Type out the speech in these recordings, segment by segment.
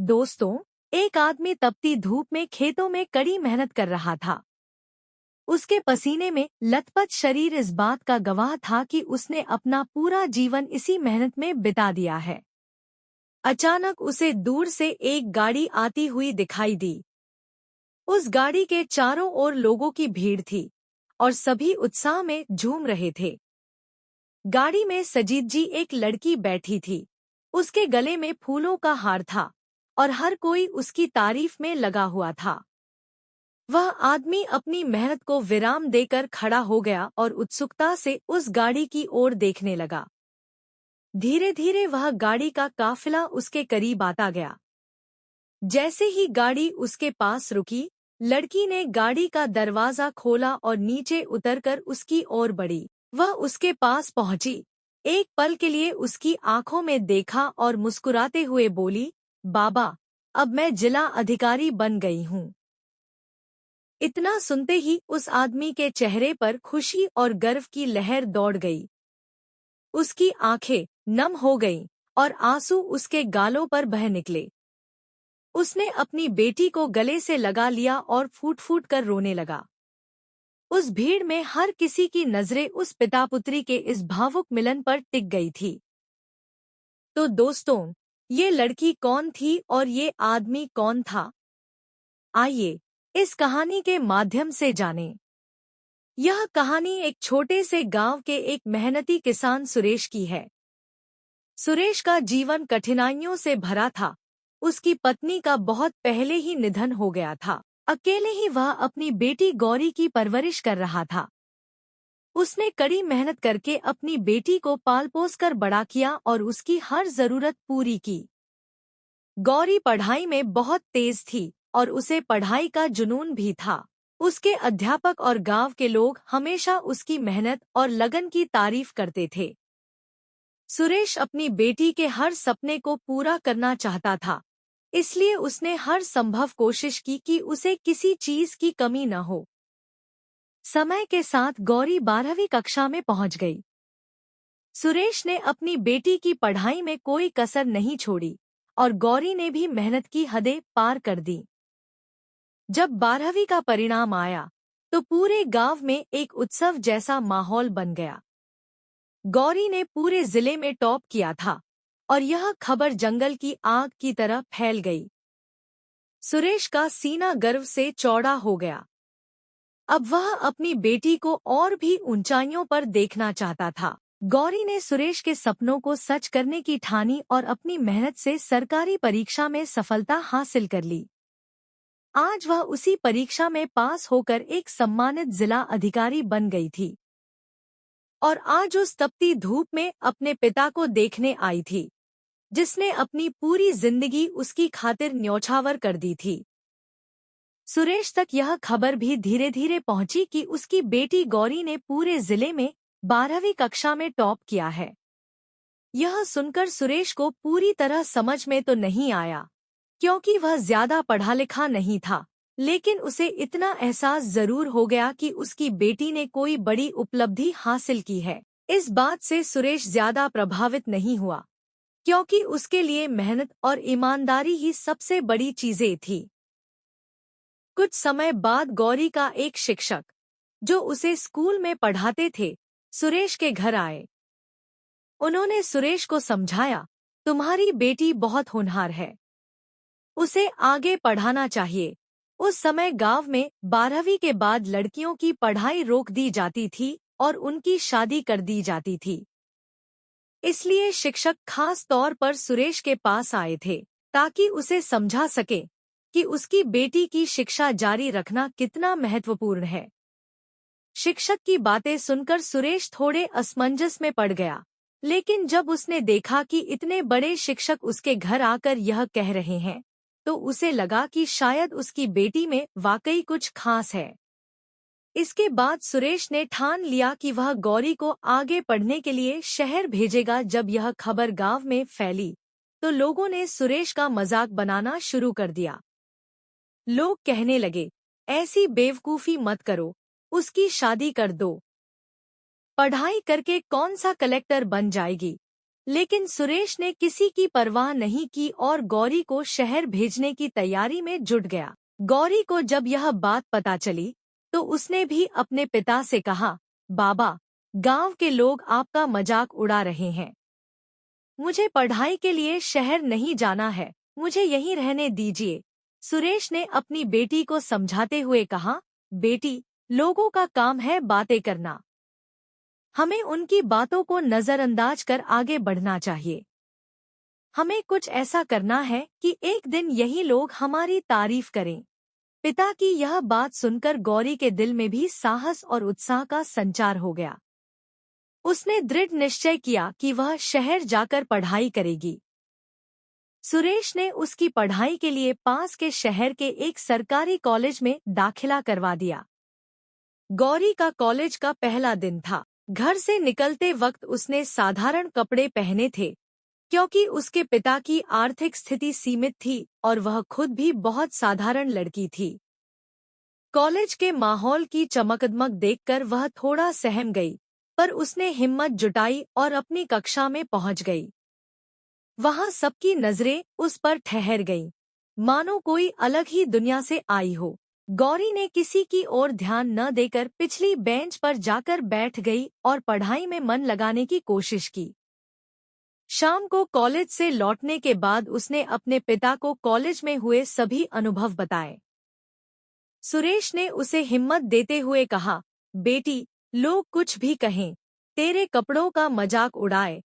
दोस्तों, एक आदमी तपती धूप में खेतों में कड़ी मेहनत कर रहा था। उसके पसीने में लथपथ शरीर इस बात का गवाह था कि उसने अपना पूरा जीवन इसी मेहनत में बिता दिया है। अचानक उसे दूर से एक गाड़ी आती हुई दिखाई दी। उस गाड़ी के चारों ओर लोगों की भीड़ थी और सभी उत्साह में झूम रहे थे। गाड़ी में सजीद जी एक लड़की बैठी थी। उसके गले में फूलों का हार था और हर कोई उसकी तारीफ में लगा हुआ था। वह आदमी अपनी मेहनत को विराम देकर खड़ा हो गया और उत्सुकता से उस गाड़ी की ओर देखने लगा। धीरे धीरे वह गाड़ी का काफिला उसके करीब आता गया। जैसे ही गाड़ी उसके पास रुकी, लड़की ने गाड़ी का दरवाजा खोला और नीचे उतरकर उसकी ओर बढ़ी। वह उसके पास पहुंची, एक पल के लिए उसकी आंखों में देखा और मुस्कुराते हुए बोली, बाबा, अब मैं जिला अधिकारी बन गई हूँ। इतना सुनते ही उस आदमी के चेहरे पर खुशी और गर्व की लहर दौड़ गई। उसकी आंखें नम हो गईं और आंसू उसके गालों पर बह निकले। उसने अपनी बेटी को गले से लगा लिया और फूट फूट कर रोने लगा। उस भीड़ में हर किसी की नजरें उस पिता पुत्री के इस भावुक मिलन पर टिक गई थी। तो दोस्तों, ये लड़की कौन थी और ये आदमी कौन था? आइए इस कहानी के माध्यम से जानें। यह कहानी एक छोटे से गांव के एक मेहनती किसान सुरेश की है। सुरेश का जीवन कठिनाइयों से भरा था। उसकी पत्नी का बहुत पहले ही निधन हो गया था। अकेले ही वह अपनी बेटी गौरी की परवरिश कर रहा था। उसने कड़ी मेहनत करके अपनी बेटी को पाल पोस कर बड़ा किया और उसकी हर जरूरत पूरी की। गौरी पढ़ाई में बहुत तेज थी और उसे पढ़ाई का जुनून भी था। उसके अध्यापक और गांव के लोग हमेशा उसकी मेहनत और लगन की तारीफ करते थे। सुरेश अपनी बेटी के हर सपने को पूरा करना चाहता था, इसलिए उसने हर संभव कोशिश की कि उसे किसी चीज की कमी न हो। समय के साथ गौरी 12वीं कक्षा में पहुंच गई। सुरेश ने अपनी बेटी की पढ़ाई में कोई कसर नहीं छोड़ी और गौरी ने भी मेहनत की हदें पार कर दी। जब 12वीं का परिणाम आया तो पूरे गांव में एक उत्सव जैसा माहौल बन गया। गौरी ने पूरे जिले में टॉप किया था और यह खबर जंगल की आग की तरह फैल गई। सुरेश का सीना गर्व से चौड़ा हो गया। अब वह अपनी बेटी को और भी ऊंचाइयों पर देखना चाहता था। गौरी ने सुरेश के सपनों को सच करने की ठानी और अपनी मेहनत से सरकारी परीक्षा में सफलता हासिल कर ली। आज वह उसी परीक्षा में पास होकर एक सम्मानित जिला अधिकारी बन गई थी और आज उस तपती धूप में अपने पिता को देखने आई थी, जिसने अपनी पूरी जिंदगी उसकी खातिर न्यौछावर कर दी थी। सुरेश तक यह खबर भी धीरे धीरे पहुंची कि उसकी बेटी गौरी ने पूरे जिले में 12वीं कक्षा में टॉप किया है। यह सुनकर सुरेश को पूरी तरह समझ में तो नहीं आया, क्योंकि वह ज्यादा पढ़ा लिखा नहीं था, लेकिन उसे इतना एहसास जरूर हो गया कि उसकी बेटी ने कोई बड़ी उपलब्धि हासिल की है। इस बात से सुरेश ज्यादा प्रभावित नहीं हुआ, क्योंकि उसके लिए मेहनत और ईमानदारी ही सबसे बड़ी चीजें थी। कुछ समय बाद गौरी का एक शिक्षक, जो उसे स्कूल में पढ़ाते थे, सुरेश के घर आए। उन्होंने सुरेश को समझाया, तुम्हारी बेटी बहुत होनहार है, उसे आगे पढ़ाना चाहिए। उस समय गांव में 12वीं के बाद लड़कियों की पढ़ाई रोक दी जाती थी और उनकी शादी कर दी जाती थी। इसलिए शिक्षक खास तौर पर सुरेश के पास आए थे ताकि उसे समझा सके कि उसकी बेटी की शिक्षा जारी रखना कितना महत्वपूर्ण है। शिक्षक की बातें सुनकर सुरेश थोड़े असमंजस में पड़ गया, लेकिन जब उसने देखा कि इतने बड़े शिक्षक उसके घर आकर यह कह रहे हैं, तो उसे लगा कि शायद उसकी बेटी में वाकई कुछ खास है। इसके बाद सुरेश ने ठान लिया कि वह गौरी को आगे पढ़ने के लिए शहर भेजेगा। जब यह खबर गांव में फैली तो लोगों ने सुरेश का मजाक बनाना शुरू कर दिया। लोग कहने लगे, ऐसी बेवकूफी मत करो, उसकी शादी कर दो। पढ़ाई करके कौन सा कलेक्टर बन जाएगी, लेकिन सुरेश ने किसी की परवाह नहीं की और गौरी को शहर भेजने की तैयारी में जुट गया। गौरी को जब यह बात पता चली तो उसने भी अपने पिता से कहा, बाबा, गांव के लोग आपका मजाक उड़ा रहे हैं। मुझे पढ़ाई के लिए शहर नहीं जाना है, मुझे यहीं रहने दीजिए। सुरेश ने अपनी बेटी को समझाते हुए कहा, बेटी, लोगों का काम है बातें करना। हमें उनकी बातों को नजरअंदाज कर आगे बढ़ना चाहिए। हमें कुछ ऐसा करना है कि एक दिन यही लोग हमारी तारीफ करें। पिता की यह बात सुनकर गौरी के दिल में भी साहस और उत्साह का संचार हो गया। उसने दृढ़ निश्चय किया कि वह शहर जाकर पढ़ाई करेगी। सुरेश ने उसकी पढ़ाई के लिए पास के शहर के एक सरकारी कॉलेज में दाखिला करवा दिया। गौरी का कॉलेज का पहला दिन था। घर से निकलते वक्त उसने साधारण कपड़े पहने थे, क्योंकि उसके पिता की आर्थिक स्थिति सीमित थी और वह खुद भी बहुत साधारण लड़की थी। कॉलेज के माहौल की चमकदमक देखकर वह थोड़ा सहम गई, पर उसने हिम्मत जुटाई और अपनी कक्षा में पहुंच गई। वहां सबकी नजरें उस पर ठहर गईं, मानो कोई अलग ही दुनिया से आई हो। गौरी ने किसी की ओर ध्यान न देकर पिछली बेंच पर जाकर बैठ गई और पढ़ाई में मन लगाने की कोशिश की। शाम को कॉलेज से लौटने के बाद उसने अपने पिता को कॉलेज में हुए सभी अनुभव बताए। सुरेश ने उसे हिम्मत देते हुए कहा, बेटी, लोग कुछ भी कहें, तेरे कपड़ों का मजाक उड़ाए,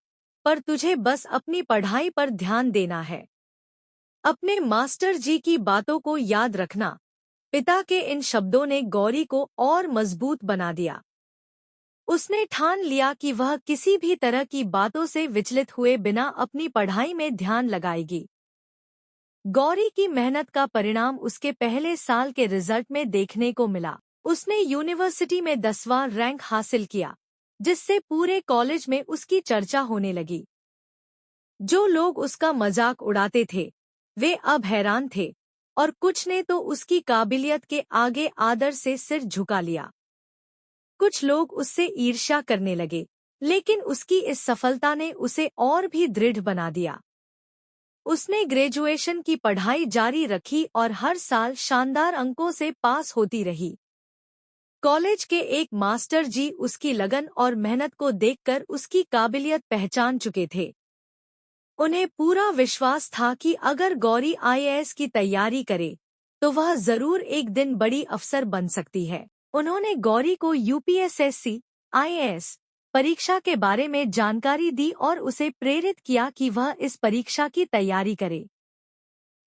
पर तुझे बस अपनी पढ़ाई पर ध्यान देना है। अपने मास्टर जी की बातों को याद रखना। पिता के इन शब्दों ने गौरी को और मजबूत बना दिया। उसने ठान लिया कि वह किसी भी तरह की बातों से विचलित हुए बिना अपनी पढ़ाई में ध्यान लगाएगी। गौरी की मेहनत का परिणाम उसके पहले साल के रिजल्ट में देखने को मिला। उसने यूनिवर्सिटी में 10वां रैंक हासिल किया, जिससे पूरे कॉलेज में उसकी चर्चा होने लगी। जो लोग उसका मजाक उड़ाते थे, वे अब हैरान थे, और कुछ ने तो उसकी काबिलियत के आगे आदर से सिर झुका लिया। कुछ लोग उससे ईर्ष्या करने लगे, लेकिन उसकी इस सफलता ने उसे और भी दृढ़ बना दिया। उसने ग्रेजुएशन की पढ़ाई जारी रखी और हर साल शानदार अंकों से पास होती रही। कॉलेज के एक मास्टर जी उसकी लगन और मेहनत को देखकर उसकी काबिलियत पहचान चुके थे। उन्हें पूरा विश्वास था कि अगर गौरी आईएएस की तैयारी करे, तो वह जरूर एक दिन बड़ी अफसर बन सकती है। उन्होंने गौरी को यूपीएससी, आईएएस परीक्षा के बारे में जानकारी दी और उसे प्रेरित किया कि वह इस परीक्षा की तैयारी करे।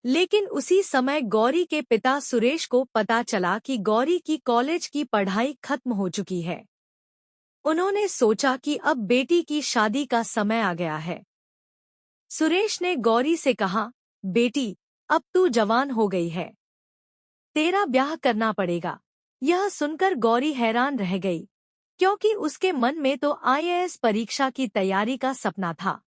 लेकिन उसी समय गौरी के पिता सुरेश को पता चला कि गौरी की कॉलेज की पढ़ाई खत्म हो चुकी है। उन्होंने सोचा कि अब बेटी की शादी का समय आ गया है। सुरेश ने गौरी से कहा, बेटी, अब तू जवान हो गई है, तेरा ब्याह करना पड़ेगा। यह सुनकर गौरी हैरान रह गई, क्योंकि उसके मन में तो आईएएस परीक्षा की तैयारी का सपना था।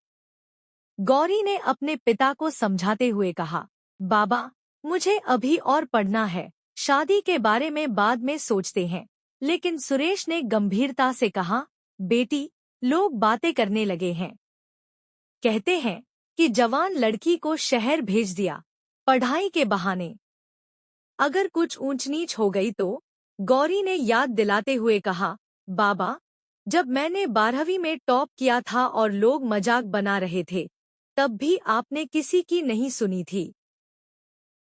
गौरी ने अपने पिता को समझाते हुए कहा, बाबा, मुझे अभी और पढ़ना है, शादी के बारे में बाद में सोचते हैं। लेकिन सुरेश ने गंभीरता से कहा, बेटी, लोग बातें करने लगे हैं। कहते हैं कि जवान लड़की को शहर भेज दिया, पढ़ाई के बहाने। अगर कुछ ऊंच नीच हो गई तो? गौरी ने याद दिलाते हुए कहा, बाबा, जब मैंने 12वीं में टॉप किया था और लोग मजाक बना रहे थे, तब भी आपने किसी की नहीं सुनी थी।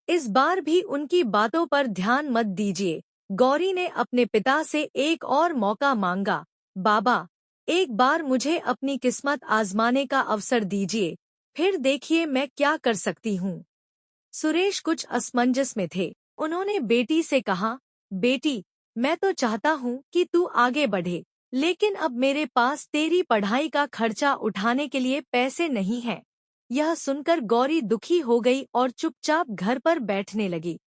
इस बार भी उनकी बातों पर ध्यान मत दीजिए। गौरी ने अपने पिता से एक और मौका मांगा, बाबा, एक बार मुझे अपनी किस्मत आजमाने का अवसर दीजिए, फिर देखिए मैं क्या कर सकती हूँ। सुरेश कुछ असमंजस में थे। उन्होंने बेटी से कहा, बेटी, मैं तो चाहता हूँ कि तू आगे बढ़े, लेकिन अब मेरे पास तेरी पढ़ाई का खर्चा उठाने के लिए पैसे नहीं हैं। यह सुनकर गौरी दुखी हो गई और चुपचाप घर पर बैठने लगी।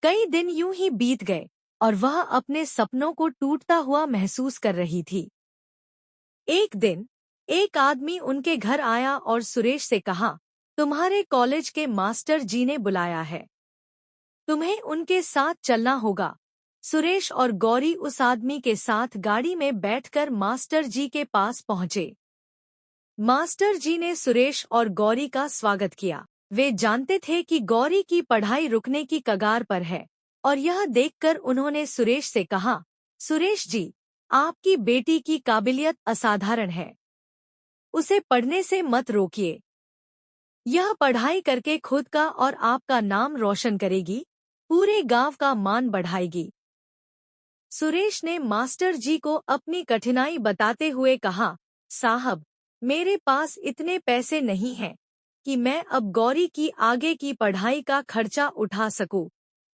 कई दिन यूं ही बीत गए और वह अपने सपनों को टूटता हुआ महसूस कर रही थी। एक दिन एक आदमी उनके घर आया और सुरेश से कहा, तुम्हारे कॉलेज के मास्टर जी ने बुलाया है, तुम्हें उनके साथ चलना होगा। सुरेश और गौरी उस आदमी के साथ गाड़ी में बैठकर मास्टर जी के पास पहुंचे। मास्टर जी ने सुरेश और गौरी का स्वागत किया। वे जानते थे कि गौरी की पढ़ाई रुकने की कगार पर है और यह देखकर उन्होंने सुरेश से कहा, सुरेश जी, आपकी बेटी की काबिलियत असाधारण है। उसे पढ़ने से मत रोकिए। यह पढ़ाई करके खुद का और आपका नाम रोशन करेगी, पूरे गांव का मान बढ़ाएगी। सुरेश ने मास्टर जी को अपनी कठिनाई बताते हुए कहा, साहब, मेरे पास इतने पैसे नहीं हैं कि मैं अब गौरी की आगे की पढ़ाई का खर्चा उठा सकूं।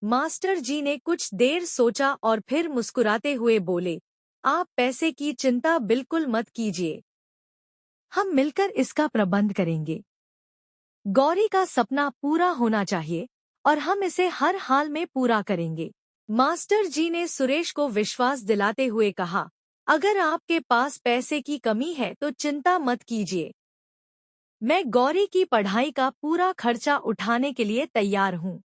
मास्टर जी ने कुछ देर सोचा और फिर मुस्कुराते हुए बोले, आप पैसे की चिंता बिल्कुल मत कीजिए। हम मिलकर इसका प्रबंध करेंगे। गौरी का सपना पूरा होना चाहिए और हम इसे हर हाल में पूरा करेंगे। मास्टर जी ने सुरेश को विश्वास दिलाते हुए कहा, अगर आपके पास पैसे की कमी है तो चिंता मत कीजिए। मैं गौरी की पढ़ाई का पूरा खर्चा उठाने के लिए तैयार हूँ।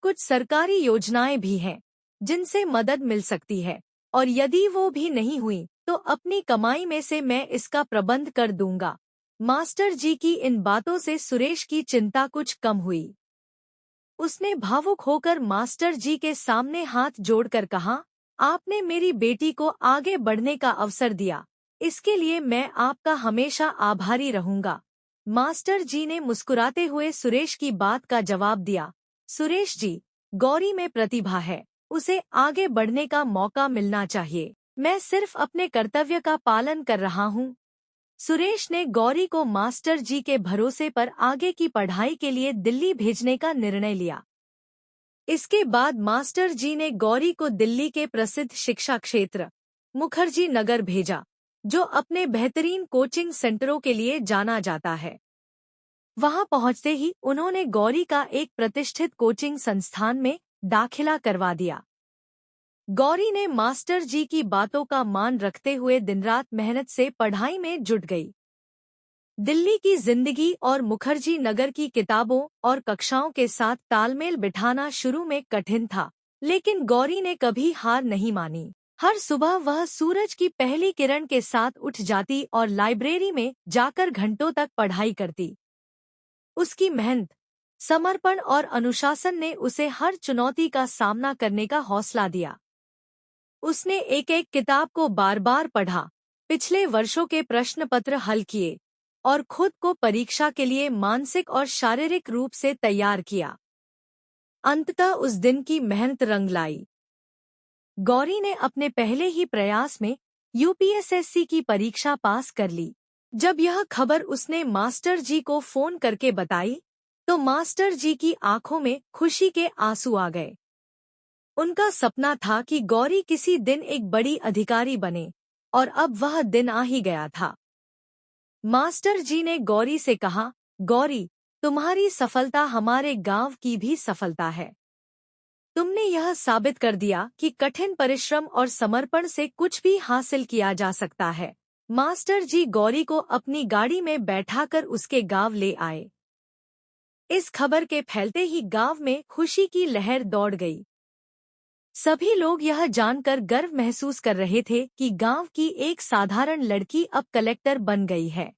कुछ सरकारी योजनाएं भी हैं जिनसे मदद मिल सकती है और यदि वो भी नहीं हुई तो अपनी कमाई में से मैं इसका प्रबंध कर दूंगा। मास्टर जी की इन बातों से सुरेश की चिंता कुछ कम हुई। उसने भावुक होकर मास्टर जी के सामने हाथ जोड़कर कहा, आपने मेरी बेटी को आगे बढ़ने का अवसर दिया, इसके लिए मैं आपका हमेशा आभारी रहूंगा। मास्टर जी ने मुस्कुराते हुए सुरेश की बात का जवाब दिया, सुरेश जी, गौरी में प्रतिभा है, उसे आगे बढ़ने का मौका मिलना चाहिए। मैं सिर्फ अपने कर्तव्य का पालन कर रहा हूँ। सुरेश ने गौरी को मास्टर जी के भरोसे पर आगे की पढ़ाई के लिए दिल्ली भेजने का निर्णय लिया। इसके बाद मास्टर जी ने गौरी को दिल्ली के प्रसिद्ध शिक्षा क्षेत्र मुखर्जी नगर भेजा, जो अपने बेहतरीन कोचिंग सेंटरों के लिए जाना जाता है। वहां पहुंचते ही उन्होंने गौरी का एक प्रतिष्ठित कोचिंग संस्थान में दाखिला करवा दिया। गौरी ने मास्टर जी की बातों का मान रखते हुए दिनरात मेहनत से पढ़ाई में जुट गई। दिल्ली की जिंदगी और मुखर्जी नगर की किताबों और कक्षाओं के साथ तालमेल बिठाना शुरू में कठिन था, लेकिन गौरी ने कभी हार नहीं मानी। हर सुबह वह सूरज की पहली किरण के साथ उठ जाती और लाइब्रेरी में जाकर घंटों तक पढ़ाई करती। उसकी मेहनत, समर्पण और अनुशासन ने उसे हर चुनौती का सामना करने का हौसला दिया। उसने एक एक किताब को बार बार पढ़ा, पिछले वर्षों के प्रश्न पत्र हल किए और खुद को परीक्षा के लिए मानसिक और शारीरिक रूप से तैयार किया। अंततः उस दिन की मेहनत रंग लाई। गौरी ने अपने पहले ही प्रयास में यूपीएसएससी की परीक्षा पास कर ली। जब यह खबर उसने मास्टर जी को फोन करके बताई, तो मास्टर जी की आंखों में खुशी के आंसू आ गए। उनका सपना था कि गौरी किसी दिन एक बड़ी अधिकारी बने, और अब वह दिन आ ही गया था। मास्टर जी ने गौरी से कहा, गौरी, तुम्हारी सफलता हमारे गांव की भी सफलता है। तुमने यह साबित कर दिया कि कठिन परिश्रम और समर्पण से कुछ भी हासिल किया जा सकता है। मास्टर जी गौरी को अपनी गाड़ी में बैठाकर उसके गांव ले आए। इस खबर के फैलते ही गांव में खुशी की लहर दौड़ गई। सभी लोग यह जानकर गर्व महसूस कर रहे थे कि गांव की एक साधारण लड़की अब कलेक्टर बन गई है।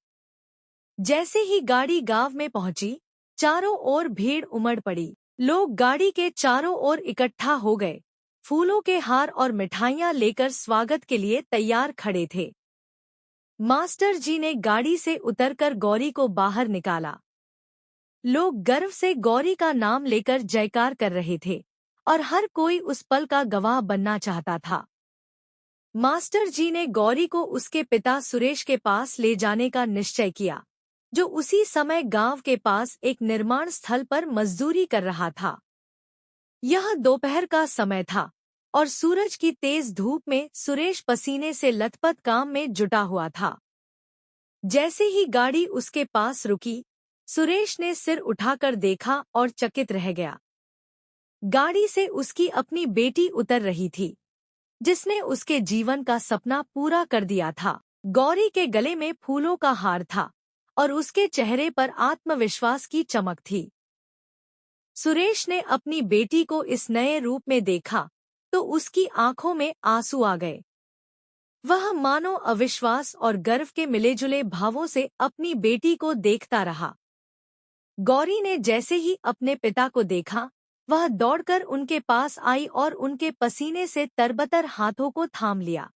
जैसे ही गाड़ी गांव में पहुंची, चारों ओर भीड़ उमड़ पड़ी। लोग गाड़ी के चारों ओर इकट्ठा हो गए, फूलों के हार और मिठाइयां लेकर स्वागत के लिए तैयार खड़े थे। मास्टर जी ने गाड़ी से उतरकर गौरी को बाहर निकाला। लोग गर्व से गौरी का नाम लेकर जयकार कर रहे थे और हर कोई उस पल का गवाह बनना चाहता था। मास्टर जी ने गौरी को उसके पिता सुरेश के पास ले जाने का निश्चय किया, जो उसी समय गांव के पास एक निर्माण स्थल पर मजदूरी कर रहा था। यह दोपहर का समय था और सूरज की तेज धूप में सुरेश पसीने से लथपथ काम में जुटा हुआ था। जैसे ही गाड़ी उसके पास रुकी, सुरेश ने सिर उठाकर देखा और चकित रह गया। गाड़ी से उसकी अपनी बेटी उतर रही थी, जिसने उसके जीवन का सपना पूरा कर दिया था। गौरी के गले में फूलों का हार था और उसके चेहरे पर आत्मविश्वास की चमक थी। सुरेश ने अपनी बेटी को इस नए रूप में देखा तो उसकी आंखों में आंसू आ गए। वह मानो अविश्वास और गर्व के मिलेजुले भावों से अपनी बेटी को देखता रहा। गौरी ने जैसे ही अपने पिता को देखा, वह दौड़कर उनके पास आई और उनके पसीने से तरबतर हाथों को थाम लिया।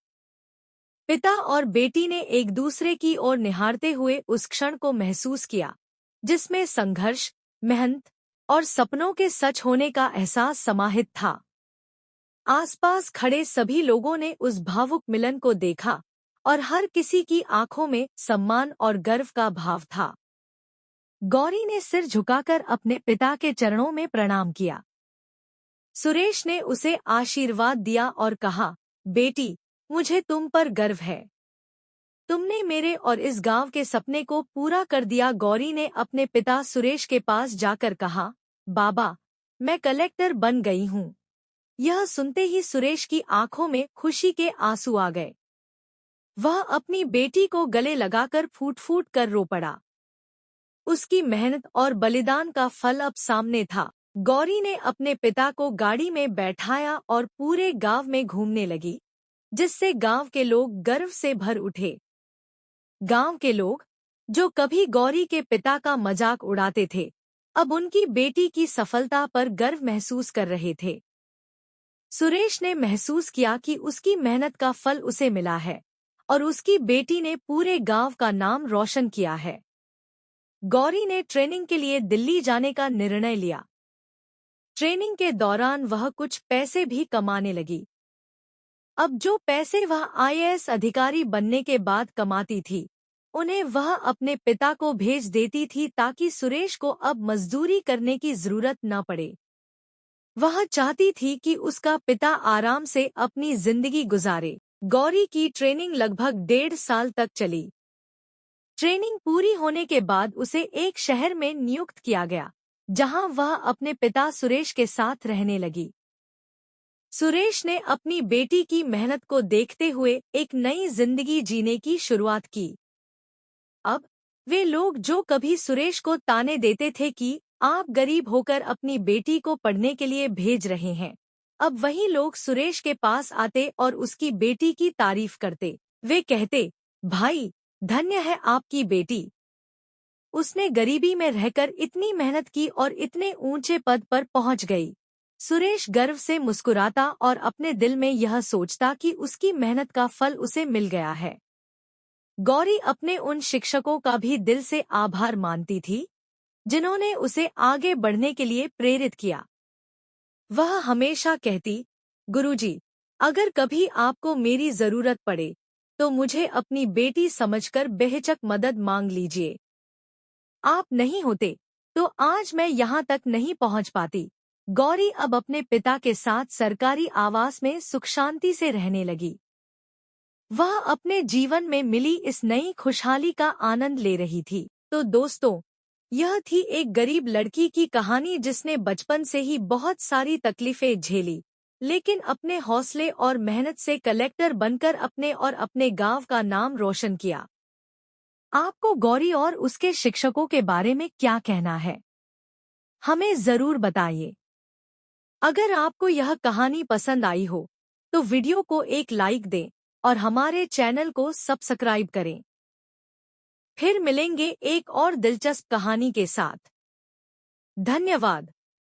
पिता और बेटी ने एक दूसरे की ओर निहारते हुए उस क्षण को महसूस किया, जिसमें संघर्ष, मेहनत और सपनों के सच होने का एहसास समाहित था। आसपास खड़े सभी लोगों ने उस भावुक मिलन को देखा और हर किसी की आंखों में सम्मान और गर्व का भाव था। गौरी ने सिर झुकाकर अपने पिता के चरणों में प्रणाम किया। सुरेश ने उसे आशीर्वाद दिया और कहा, बेटी, मुझे तुम पर गर्व है। तुमने मेरे और इस गांव के सपने को पूरा कर दिया। गौरी ने अपने पिता सुरेश के पास जाकर कहा, बाबा, मैं कलेक्टर बन गई हूँ। यह सुनते ही सुरेश की आंखों में खुशी के आंसू आ गए। वह अपनी बेटी को गले लगाकर फूट फूट कर रो पड़ा। उसकी मेहनत और बलिदान का फल अब सामने था। गौरी ने अपने पिता को गाड़ी में बैठाया और पूरे गांव में घूमने लगी, जिससे गांव के लोग गर्व से भर उठे। गांव के लोग, जो कभी गौरी के पिता का मजाक उड़ाते थे, अब उनकी बेटी की सफलता पर गर्व महसूस कर रहे थे। सुरेश ने महसूस किया कि उसकी मेहनत का फल उसे मिला है और उसकी बेटी ने पूरे गांव का नाम रोशन किया है। गौरी ने ट्रेनिंग के लिए दिल्ली जाने का निर्णय लिया। ट्रेनिंग के दौरान वह कुछ पैसे भी कमाने लगी। अब जो पैसे वह आईएएस अधिकारी बनने के बाद कमाती थी, उन्हें वह अपने पिता को भेज देती थी ताकि सुरेश को अब मजदूरी करने की जरूरत न पड़े। वह चाहती थी कि उसका पिता आराम से अपनी जिंदगी गुजारे। गौरी की ट्रेनिंग लगभग 1.5 साल तक चली। ट्रेनिंग पूरी होने के बाद उसे एक शहर में नियुक्त किया गया, जहां वह अपने पिता सुरेश के साथ रहने लगी। सुरेश ने अपनी बेटी की मेहनत को देखते हुए एक नई जिंदगी जीने की शुरुआत की। अब वे लोग जो कभी सुरेश को ताने देते थे कि आप गरीब होकर अपनी बेटी को पढ़ने के लिए भेज रहे हैं, अब वही लोग सुरेश के पास आते और उसकी बेटी की तारीफ करते। वे कहते, भाई, धन्य है आपकी बेटी। उसने गरीबी में रहकर इतनी मेहनत की और इतने ऊंचे पद पर पहुंच गई। सुरेश गर्व से मुस्कुराता और अपने दिल में यह सोचता कि उसकी मेहनत का फल उसे मिल गया है। गौरी अपने उन शिक्षकों का भी दिल से आभार मानती थी, जिन्होंने उसे आगे बढ़ने के लिए प्रेरित किया। वह हमेशा कहती, गुरुजी, अगर कभी आपको मेरी जरूरत पड़े तो मुझे अपनी बेटी समझकर बेहिचक मदद मांग लीजिए। आप नहीं होते तो आज मैं यहाँ तक नहीं पहुँच पाती। गौरी अब अपने पिता के साथ सरकारी आवास में सुख शांति से रहने लगी। वह अपने जीवन में मिली इस नई खुशहाली का आनंद ले रही थी। तो दोस्तों, यह थी एक गरीब लड़की की कहानी जिसने बचपन से ही बहुत सारी तकलीफें झेली, लेकिन अपने हौसले और मेहनत से कलेक्टर बनकर अपने और अपने गांव का नाम रोशन किया। आपको गौरी और उसके शिक्षकों के बारे में क्या कहना है? हमें जरूर बताइए। अगर आपको यह कहानी पसंद आई हो तो वीडियो को एक लाइक दें और हमारे चैनल को सब्सक्राइब करें। फिर मिलेंगे एक और दिलचस्प कहानी के साथ। धन्यवाद।